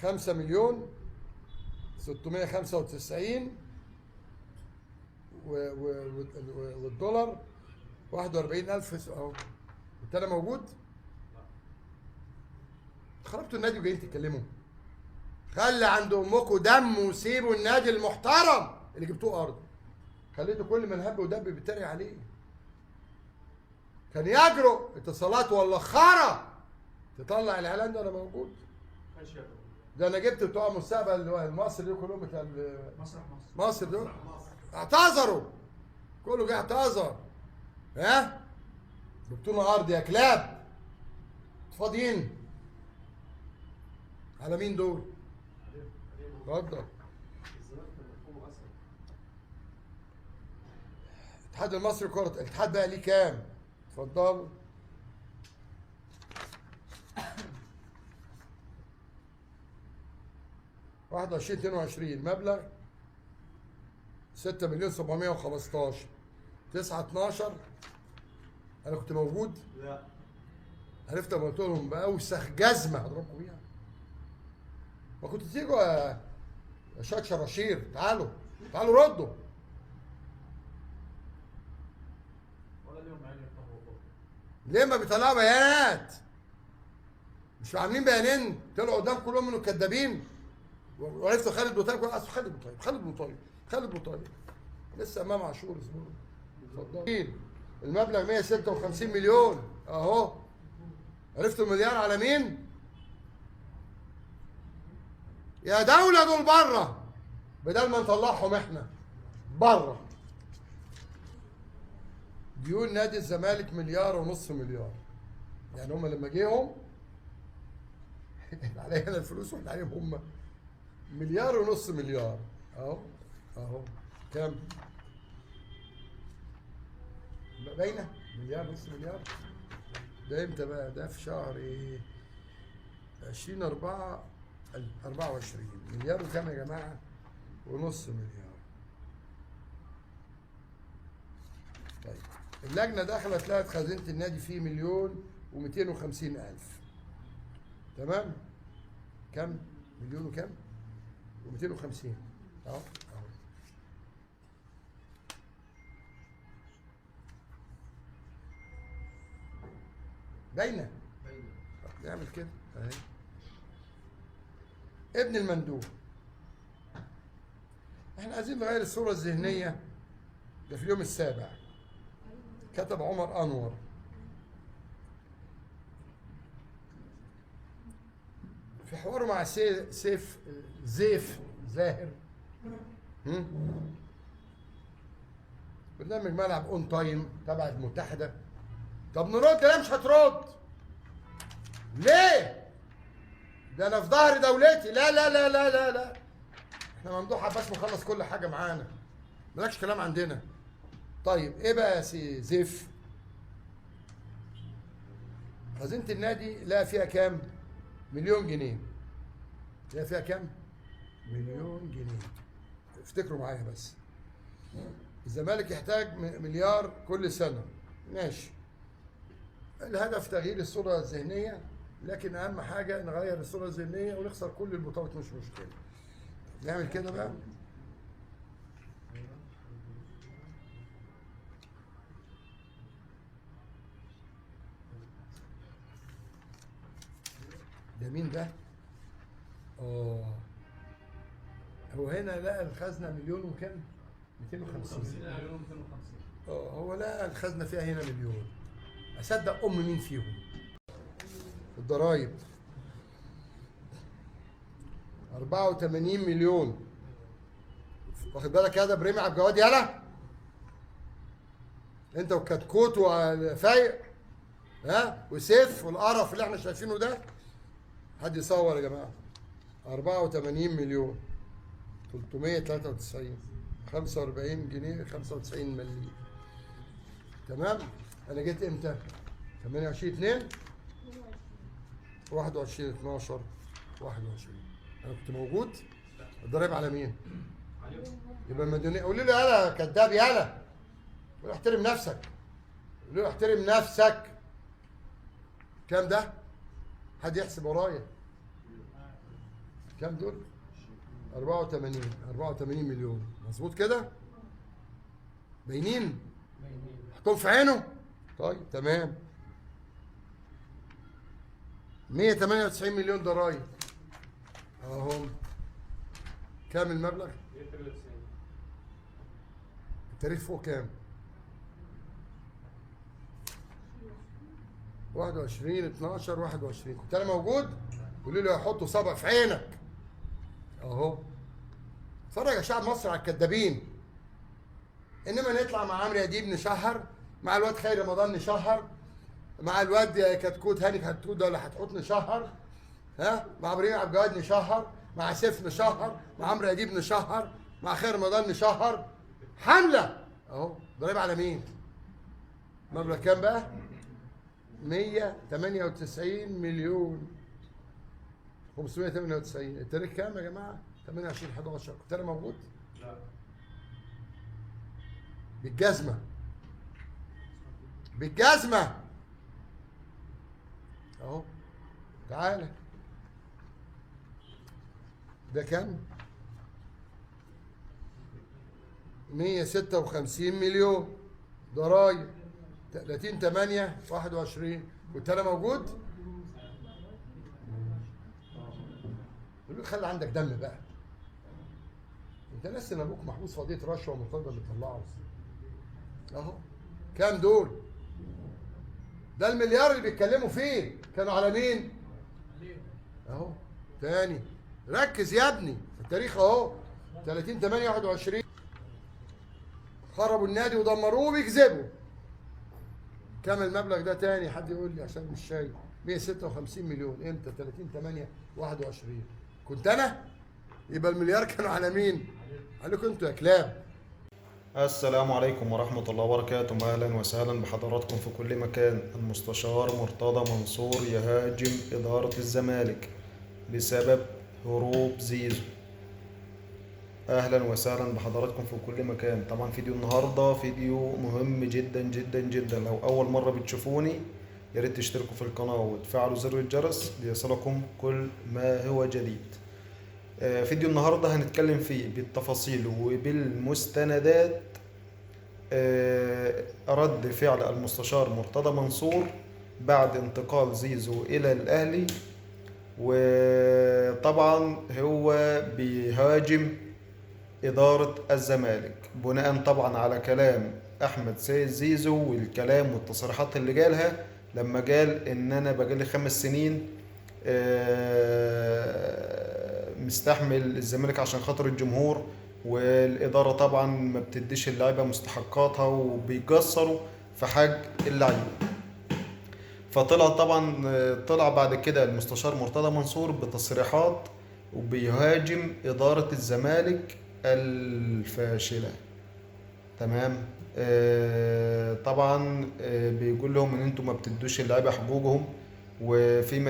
5,695,000 والدولار 41,000 اهو. انت انا موجود؟ خربتوا النادي وجايين تتكلموا. خلي عند امكم دم وسيبوا النادي المحترم اللي جبتوه ارض. خليته كل من هب ودب بيتريق عليه. كان يجرؤ اتصالات ولا خرا تطلع الاعلان ده انا موجود. ده انا جبت بتوع مستقبل مصر دول كلهم بتاع مصر دول اعتذروا. كله جه اعتذر. ها؟ جبتونا ارض يا كلاب. فاضيين. على مين دول؟ اتفضل. الاتحاد المصري لكرة الاتحاد بقى ليه كام؟ اتفضلوا. واحد 2022 مبلغ 6,715,000 9/12. انا كنت موجود؟ لا. عرفت لما قلت لهم باوسخ جزمه هضربكم بيها. ما كنت تيجوا يا شاد شراشير. تعالوا ردوا. ليه ما بيطلعوا بيانات؟ مش عاملين بيانين طلعوا قدام كلهم انه كدابين. وعرفتوا خالد بن طيب. خالد بن طيب لسه امام عاشور اسمه. اتفضل. المبلغ 156 مليون اهو. عرفتوا المليار على مين؟ يا دولة دول بره بدل ما نطلعهم احنا بره. ديون نادي الزمالك 1.5 مليار. يعني هم لما جيهم علينا انا الفلوس واحنا عليهم هم 1.5 مليار اهو. كام؟ باينه 1.5 مليار. ده امتى بقى؟ ده في شهر ايه؟ 20/4/24. مليار وكام يا جماعه؟ ونص مليار. طيب اللجنه دخلت لقت خزينه النادي فيه 1,250,000. تمام؟ كم؟ مليون وكم؟ و250 اهو. باينه. نعمل كده اهي. ابن المندوب. احنا عايزين نغير الصوره الذهنيه. ده في اليوم السابع كتب عمر انور في حواره مع زيف زاهر. برنامج ملعب اون تايم تبع المتحده. طب نرد؟ لا مش هترد. ليه؟ ده انا في ظهر دولتي. لا لا لا لا لا لا. احنا ممدوح عباس مخلص كل حاجه معانا. مالكش كلام عندنا. طيب ايه بقى يا سي زيف؟ خزينه النادي لها فيها كام؟ 1,000,000 جنيه. لها فيها كام؟ 1,000,000 جنيه. افتكروا معايا بس. الزمالك يحتاج مليار كل سنه. ماشي. الهدف تغيير الصوره الذهنيه، لكن اهم حاجه نغير الصوره الذهنيه ونخسر كل البطولات مش مشكله. نعمل كده بقى. ده مين ده؟ هو هنا لقى الخزنه 1,000,000 وكام؟ 250. هو لقى الخزنه فيها هنا 1,000,000. اصدق مين فيهم؟ الضرايب 84 مليون. واخد بالك يا ده بريمي عبد الجواد؟ يالا انت وكتكوت وفايق وسيف والقرف اللي احنا شايفينه ده. حد يصور يا جماعه. 84 مليون 393 45 جنيه 95 مليم. تمام. انا جيت امتى؟ 28/2 21/12/21. انا كنت موجود. الضرايب على مين؟ يبقى المديونيه. قولوا له يالا كذاب يالا. قولوا احترم نفسك. قولوا له احترم نفسك. كام ده؟ حد يحسب ورايا. كام دول؟ 84 مليون، مظبوط كده؟ باينين؟ حطهم في عينه؟ طيب تمام. 198 مليون ضرايب اهم. كام المبلغ؟ 193. التاريخ فوق كام؟ 21/12/21. كنت انا موجود؟ قولوا لي هيحطوا صبع في عينك اهو. اتفرج يا شعب مصر على الكدابين. انما نطلع مع عمرو اديب نشهر، مع الواد خيري رمضان نشهر، مع الواد كتكوت هاني كتكوت ده ولا هتحط نشهر، ها، مع ابراهيم عبد الجواد نشهر، مع سيف نشهر، مع عمرو اديب نشهر، مع خير رمضان نشهر. حمله اهو. ضريبه على مين؟ مبلغ كام بقى؟ 198 مليون 598. التاريخ كام يا جماعه؟ 28/11. كنت انا موجود؟ لا. بالجزمه بالجزمه اهو. تعالى. ده كام؟ 156 مليون ضرايب 30/8/21. كنت انا موجود؟ يقول خلي عندك دم بقى. انت ناسي ان ابوك محبوس في قضيه رشوه ومرتضى اللي طلعه اهو. كام دول؟ ده المليار اللي بيتكلموا فيه كانوا على مين؟ اهو. تاني ركز يا ابني في التاريخ اهو. 30/8/21 خربوا النادي ودمروه وبيكذبوا. كام المبلغ ده تاني؟ حد يقول لي عشان مش شايف. 156 مليون. امتى؟ 30/8/21. كنت انا؟ يبقى المليار كانوا على مين؟ عليكم انتوا يا كلاب. السلام عليكم ورحمة الله وبركاته. أهلا وسهلا بحضراتكم في كل مكان. المستشار مرتضى منصور يهاجم إدارة الزمالك بسبب هروب زيزو. أهلا وسهلا بحضراتكم في كل مكان. طبعا فيديو النهاردة فيديو مهم جدا جدا جدا. لو أول مرة بتشوفوني ياريت تشتركوا في القناة وتفعلوا زر الجرس ليصلكم كل ما هو جديد. فيديو النهاردة هنتكلم فيه بالتفاصيل وبالمستندات رد فعل المستشار مرتضى منصور بعد انتقال زيزو إلى الأهلي. وطبعا هو بيهاجم إدارة الزمالك بناء طبعا على كلام أحمد سيد زيزو والكلام والتصريحات اللي قالها لما قال إن أنا بقالي 5 سنين مستحمل الزمالك عشان خاطر الجمهور، والإدارة طبعا ما بتديش اللعيبة مستحقاتها وبيقصروا في حق اللعيبة. فطلع طبعا بعد كده المستشار مرتضى منصور بتصريحات وبيهاجم إدارة الزمالك الفاشلة. تمام. طبعا بيقول لهم ان انتم ما بتدوش اللعيبة حقوقهم وفي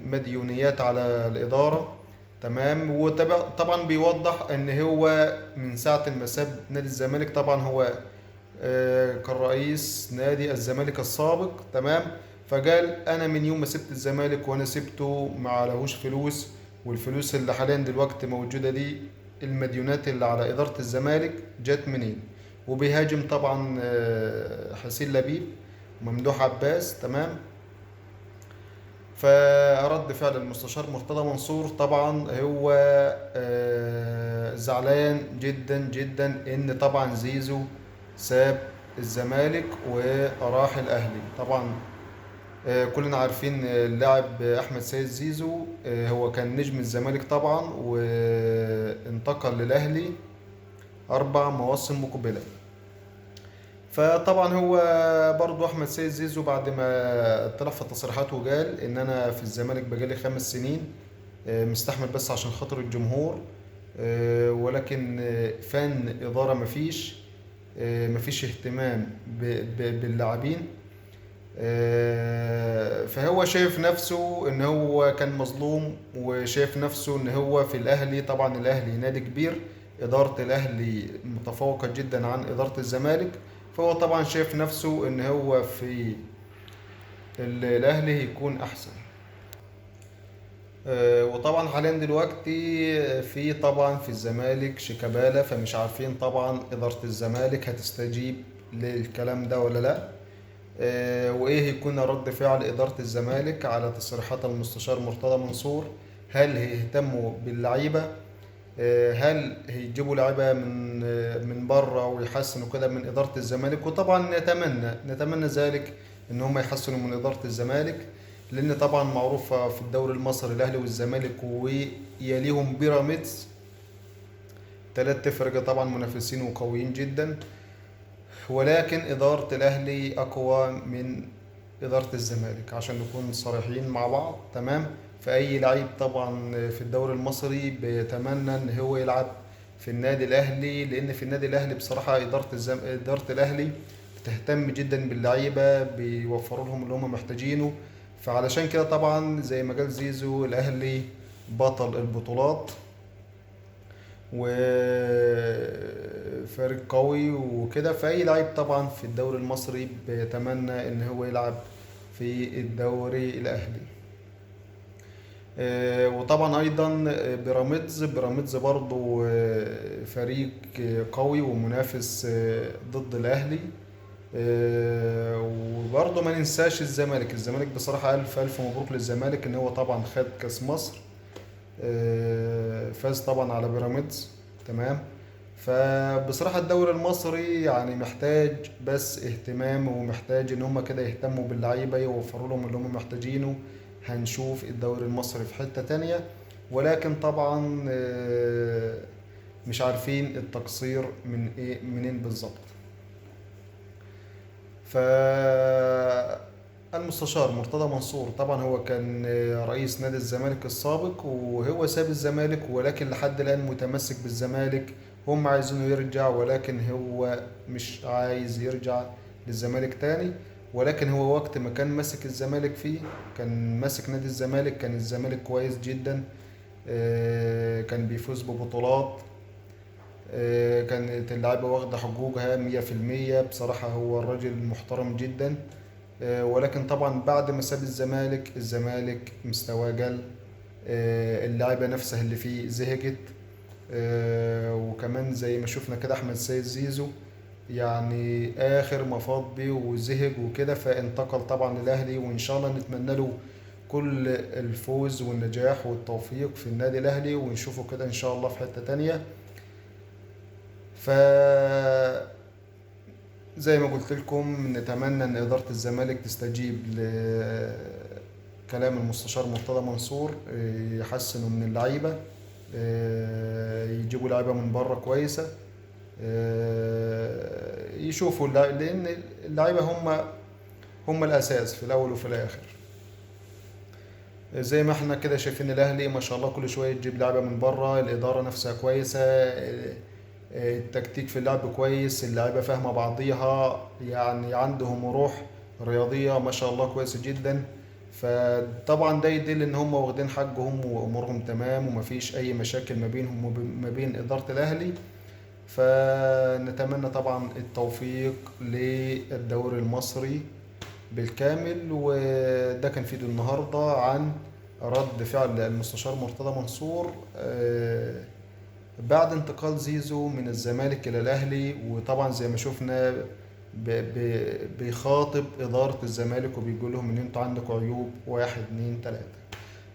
مديونيات على الإدارة. تمام. وطبعا بيوضح ان هو من ساعة ما ساب نادي الزمالك، طبعا هو كان رئيس نادي الزمالك السابق. تمام. فقال انا من يوم ما سبت الزمالك وانا سبته ما عليهوش فلوس، والفلوس اللي حاليا دلوقتي موجودة دي المديونات اللي على إدارة الزمالك جت منين. وبيهاجم طبعا حسين لبيب وممدوح عباس. تمام. فرد فعل المستشار مرتضى منصور طبعا هو زعلان جدا جدا ان طبعا زيزو ساب الزمالك وراح الاهلي. طبعا كلنا عارفين اللاعب احمد سيد زيزو هو كان نجم الزمالك طبعا وانتقل للاهلي 4 مواسم مقبله. فطبعا هو برضو احمد سيد زيزو بعد ما طلع في تصريحاته وقال ان انا في الزمالك بقالي 5 سنين مستحمل بس عشان خاطر الجمهور، ولكن فن اداره مفيش اهتمام باللاعبين. فهو شايف نفسه ان هو كان مظلوم، وشايف نفسه ان هو في الاهلي. طبعا الاهلي نادي كبير، اداره الاهلي متفوقه جدا عن اداره الزمالك، فهو طبعا شايف نفسه ان هو في الاهلي يكون احسن. وطبعا حاليا دلوقتي في طبعا في الزمالك شيكابالا، فمش عارفين طبعا إدارة الزمالك هتستجيب للكلام ده ولا لا. وإيه يكون رد فعل إدارة الزمالك على تصريحات المستشار مرتضى منصور؟ هل هيهتموا باللعيبة؟ هل هيجيبوا لعيبة من بره ويحسنوا كده من إدارة الزمالك؟ وطبعا نتمنى ذلك إن هم يحسنوا من إدارة الزمالك، لأن طبعا معروفة في الدوري المصري الأهلي والزمالك ويليهم بيراميدز، 3 فرق طبعا منافسين وقويين جدا، ولكن إدارة الأهلي أقوى من إدارة الزمالك عشان نكون صريحين مع بعض. تمام. فأي لعيب طبعا في الدوري المصري بيتمنى إن هو يلعب في النادي الأهلي، لأن في النادي الأهلي بصراحة إدارة الأهلي بتهتم جدا باللعيبة، بيوفروا لهم اللي هم محتاجينه. فعلشان كده طبعا زي ما قال زيزو، الأهلي بطل البطولات وفريق قوي وكده. فأي لعيب طبعا في الدوري المصري بيتمنى إن هو يلعب في الدوري الأهلي. وطبعا أيضا بيراميدز برضو فريق قوي ومنافس ضد الأهلي. وبرضه ما ننساش الزمالك بصراحة ألف مبروك للزمالك إن هو طبعا خد كأس مصر، فاز طبعا على بيراميدز. تمام. فبصراحة الدوري المصري يعني محتاج بس اهتمام، ومحتاج ان هم كده يهتموا باللعيبة، يوفروا لهم اللي هم محتاجينه. هنشوف الدوري المصري في حتة تانية، ولكن طبعا مش عارفين التقصير منين بالظبط. فالمستشار مرتضى منصور طبعا هو كان رئيس نادي الزمالك السابق، وهو ساب الزمالك، ولكن لحد الآن متمسك بالزمالك. هم عايزينه يرجع، ولكن هو مش عايز يرجع للزمالك تاني. ولكن هو وقت ما كان ماسك الزمالك كان ماسك نادي الزمالك، كان الزمالك كويس جدا، كان بيفوز ببطولات، كانت اللعيبة واخدة حقوقها 100%. بصراحة هو الراجل محترم جدا. ولكن طبعا بعد ما ساب الزمالك مستواه قل، اللعيبة نفسها اللي فيه زهقت. وكمان زي ما شفنا كده أحمد سيد زيزو يعني آخر ما فاض بيه وزهق وكده، فانتقل طبعا للأهلي. وإن شاء الله نتمنى له كل الفوز والنجاح والتوفيق في النادي الأهلي، ونشوفه كده إن شاء الله في حتة تانية. ف زي ما قلت لكم، نتمنى ان إدارة الزمالك تستجيب لكلام المستشار مرتضى منصور، يحسنوا من اللعيبة، يجيبوا لعيبة من بره كويسة، يشوفوا لأن اللعيبة هم الأساس في الأول وفي الآخر. زي ما احنا كده شايفين الأهلي ما شاء الله كل شوية تجيب لعيبة من بره، الإدارة نفسها كويسة، التكتيك في اللعب كويس، اللعيبة فاهمة بعضيها، يعني عندهم روح رياضية ما شاء الله كويسة جدا. فطبعا ده يدل ان هم واخدين حقهم وامورهم تمام، ومفيش اي مشاكل ما بينهم وما بين إدارة الأهلي. فنتمنى طبعا التوفيق للدوري المصري بالكامل. وده كان فيديو النهاردة عن رد فعل المستشار مرتضى منصور بعد انتقال زيزو من الزمالك إلى الأهلي. وطبعا زي ما شفنا بيخاطب إدارة الزمالك وبيقول لهم إن انتوا عندكم عيوب 1 2 3.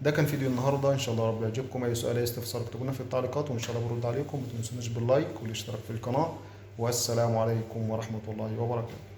ده كان فيديو النهارده، ان شاء الله رب يعجبكم. اي سؤال اي استفسار اكتبونا في التعليقات، وان شاء الله برد عليكم. ما تنسوناش باللايك والاشتراك في القناة، والسلام عليكم ورحمة الله وبركاته.